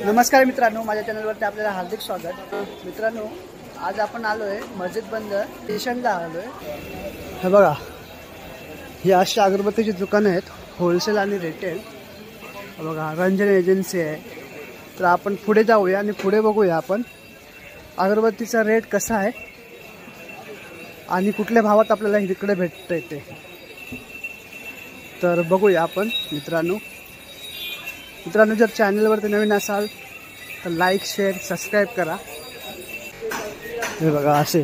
नमस्कार मित्रांनो, माझ्या चॅनलवरती आपल्याला हार्दिक स्वागत। मित्रांनो, आज आपण आलोय मस्जिद बंद स्टेशनला आलोय। हे बघा, ही अशी अगरबत्तीची दुकानं आहेत, होलसेल आणि रिटेल। बघा, रंजन एजन्सी आहे। तर आपण पुढे जाऊया आणि पुढे बघूया आपण अगरबत्तीचा रेट कसा आहे आणि कुठल्या भावात आपल्याला इकडे भेटते ते। तर बघूया आपण मित्रांनो। जर चॅनलवरती नवीन असाल तर लाईक शेअर सबस्क्राईब करा। हे बघा, असे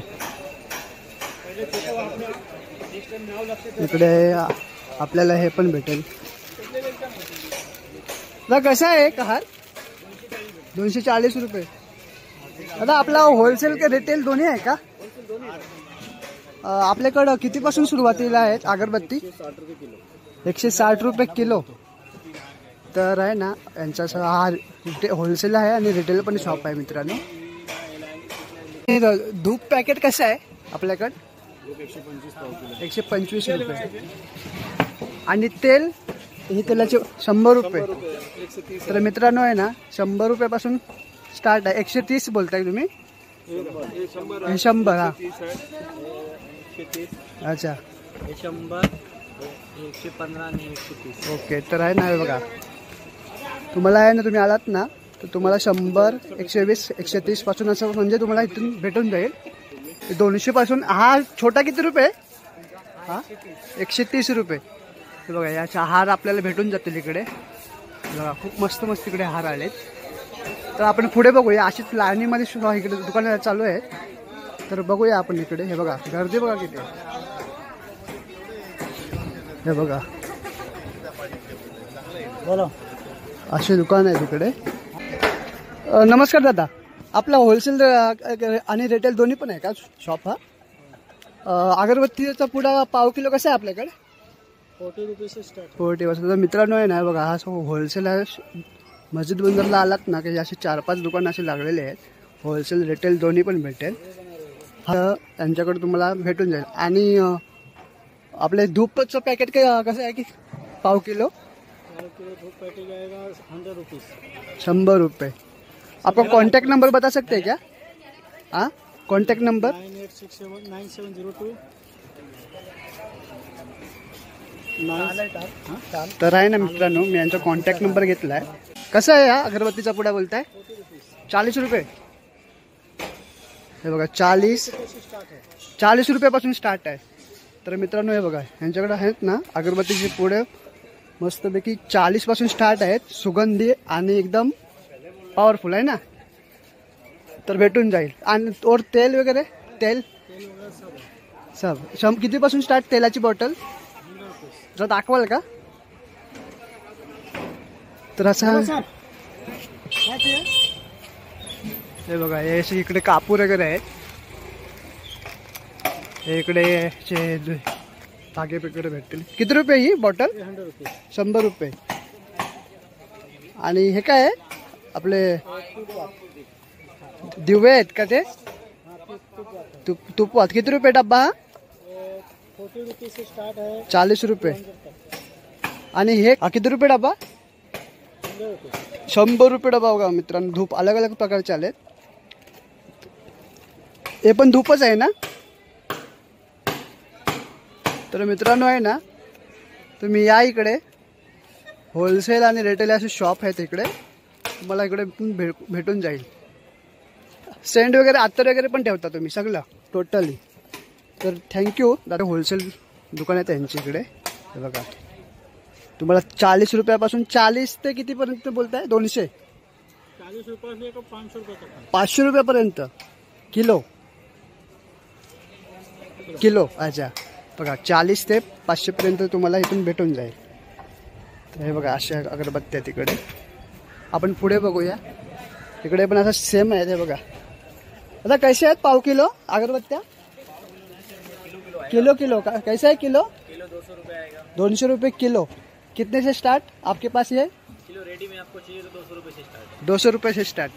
इकडे आपल्याला हे पण भेटेल। कसा आहे का हार? 240 रुपये। आता आपला होलसेल का रिटेल दोन्ही आहे का? आपल्याकडं कितीपासून सुरुवातीला आहेत अगरबत्ती? 160 रुपये किलो। तर आहे ना, यांचा हा होलसेल आहे आणि रिटेल पण शॉप आहे मित्रांनो। धूप पॅकेट कसं आहे आपल्याकडं? 125 रुपये। आणि तेल, हे तेलाचे 100 रुपये। तर मित्रांनो आहे ना, 100 रुपयापासून स्टार्ट आहे। 130 बोलताय तुम्ही? 100 हा। अच्छा, 100, 115 आणि 130। ओके। तर आहे ना, हे बघा, तुम्हाला आहे ना, तुम्ही आलात ना तर तुम्हाला 100, 120, 130 पासून असं म्हणजे तुम्हाला इथून भेटून जाईल। 200 पासून हा छोटा किती रुपये? हा 130 रुपये। हे बघा, याचा हार आपल्याला भेटून जातील इकडे। बघा, खूप मस्त मस्त इकडे हार आलेत। तर आपण पुढे बघूया, अशीच लाईनीमध्ये सुद्धा इकडे दुकानं चालू आहेत। तर बघूया आपण इकडे। हे बघा, गर्दी बघा किती आहे। हे बघा, बोला, असे दुकान आहे तिकडे। नमस्कार दादा, आपला होलसेल आणि रिटेल दोन्ही पण आहे का शॉप हा? अगरबत्तीचा पुडा पाव किलो कसा आहे आपल्याकडे? 40 रुपये से स्टार्ट। 40 वाजता। मित्रांनो आहे ना, बघा, हा होलसेल आहे। मस्जिद बंदरला आलात ना की असे 4-5 दुकान असे लागलेले आहेत। होलसेल रिटेल दोन्ही पण भेटेल। हा त्यांच्याकडे तुम्हाला भेटून जाईल। आणि आपले धूपचं पॅकेट कसं आहे की पाव किलो? धूप पैकेट आएगा 100 रुपीज। 100 रुपये। आपका कॉन्टैक्ट नंबर बता सकते हैं क्या? हाँ, कॉन्टैक्ट नंबर 98679702। तर आहे ना मित्रांनो, मी यांचा कॉन्टॅक्ट नंबर घेतला आहे। कसं आहे हा अगरबत्तीचा पुडा बोलताय? 40 रुपये। हे बघा, 40 रुपयापासून स्टार्ट आहे। तर मित्रांनो, हे बघा, यांच्याकडे आहेत ना अगरबत्तीचे पुडे मस्तपैकी 40 पासून स्टार्ट आहेत, सुगंधी आणि एकदम पॉवरफुल आहे ना। तर भेटून जाईल। आणि और तेल वगैरे, तेल सब कितीपासून स्टार्ट तेलाची बॉटल? जर दाखवाल का? तर असं हे बघा, हे असे इकडे कापूर वगैरे आहेत। इकडे धागे वगैरे भेटतील। किती रुपये ही बॉटल? 100 रुपये। 100 रुपये। आणि हे काय आहे आपले दिवे आहेत का ते? तुपवात किती रुपये डब्बा हा? 40 रुपये से स्टार्ट है। 40 रुपये। आणि हे किती रुपये डब्बा? 100 रुपये डब्बा। बघा मित्रांनो, धूप अलग अलग प्रकारचे आलेत। हे पण धूपच आहे ना? तर मित्रांनो आहे ना, तुम्ही या इकडे। होलसेल आणि रिटेल असे शॉप आहेत इकडे, तुम्हाला इकडे भेटून जाईल। सेंड वगैरे, अत्तर वगैरे पण ठेवता तुम्ही सगळं टोटली। तर थँक्यू दादा। होलसेल दुकान आहे त्यांची इकडे। हे बघा, तुम्हाला 40 रुपयापासून 40 ते कितीपर्यंत बोलताय? 200? 40 रुपये से 500 रुपये तक। 500 रुपयापर्यंत किलो? किलो, अच्छा। बघा, 40 ते 500 पर्यंत तुम्हाला इथून भेटून जाईल। हे बघा, अशा अगरबत्त्या तिकडे। आपण पुढे बघूया, इकडे पण असं सेम आहे। हे बघा, आता कैसे आहेत पाव किलो अगरबत्त्या? किलो कैसे है किलो? 200 रुपये आएगा। 200 रुपये किलो। कितने से स्टार्ट आपके पास ये? किलो रेडी में आपको चाहिए तो 200 रुपये से स्टार्ट। 200 रुपये से स्टार्ट।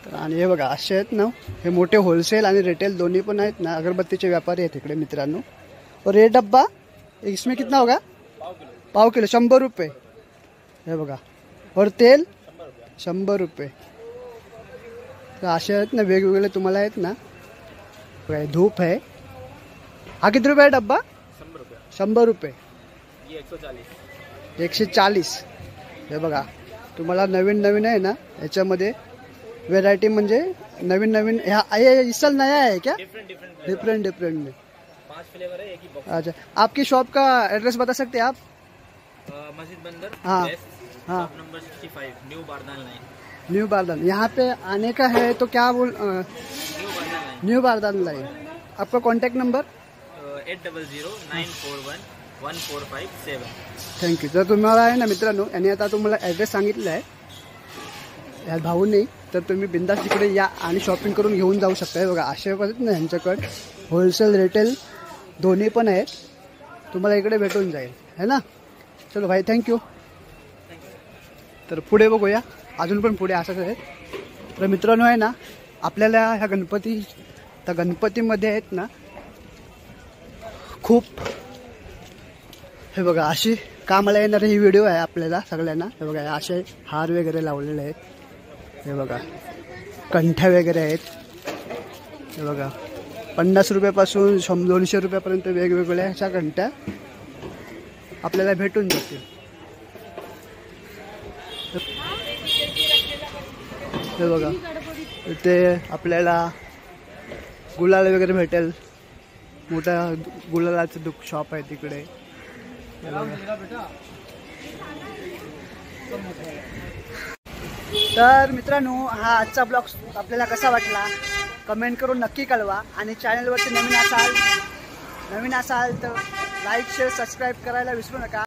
तर आणि हे बघा, असे आहेत ना, हे मोठे होलसेल आणि रिटेल दोन्ही पण आहेत ना, अगरबत्तीचे व्यापारी आहेत इकडे मित्रांनो। और ये डब्बा इसमें कितना होगा? पाव किलो 100 रुपये। हे बघा। और तेल 100 रुपये. तर असे आहेत ना वेगवेगळे तुम्हाला आहेत ना. काय धूप आहे. हा किती रुपये आहे डब्बा? 100 रुपये. 100 रुपये. ये 140. 140. हे बघा तुम्हाला नवीन नवीन आहे ना याच्यामध्ये व्हेरायटी म्हणजे नवीन नवीन. ह्या इस साल नया है क्या? डिफरेंट डिफरेंट में. 5 फ्लेवर है एक ही बॉक्स. अच्छा आपकी शॉप का एड्रेस बता सकते हैं आप? मस्जिद बंदर. हाँ. हाँ. हाँ. Number 65 new Bardan line. New Bardan. यहाँ पे आने का है तो क्या बोल new Bardan line. New Bardan line. आपका कॉन्टॅक्ट नंबर? 800-941-1457. थँक्यू. तर तुम्हाला आहे ना मित्रांनो यांनी आता तुम्हाला ॲड्रेस सांगितला आहे या भाऊने. तर तुम्ही बिंदास तिकडे या आणि शॉपिंग करून घेऊन जाऊ शकता. हे बघा असे आहेत ना यांच्याकडे होलसेल रिटेल दोन्ही पण आहेत. तुम्हाला इकडे भेटून जाईल है ना. चलो भाई थँक्यू. तर पुढे बघूया अजून पण पुढे असंच आहे. तर मित्रांनो आहे ना आपल्याला ह्या गणपतीमध्ये आहेत ना खूप हे बघा अशी कामाला येणारी ही व्हिडिओ आहे आपल्याला सगळ्यांना. हे बघा असे हार वगैरे लावलेले आहेत. हे बघा कंठ्या वगैरे आहेत. हे बघा 50 रुपयापासून 200 रुपयापर्यंत वेगवेगळ्या ह्याच्या कंठ्या आपल्याला भेटून जातील. हे बघा इथे आपल्याला गुलाल वगैरे भेटेल. मोठा गुलालाचं शॉप आहे तिकडे. तर मित्रांनो हा आजचा ब्लॉग आपल्याला कसा वाटला कमेंट करून नक्की कळवा. आणि चॅनलवरती नवीन असाल तर लाईक शेअर सबस्क्राईब करायला विसरू नका.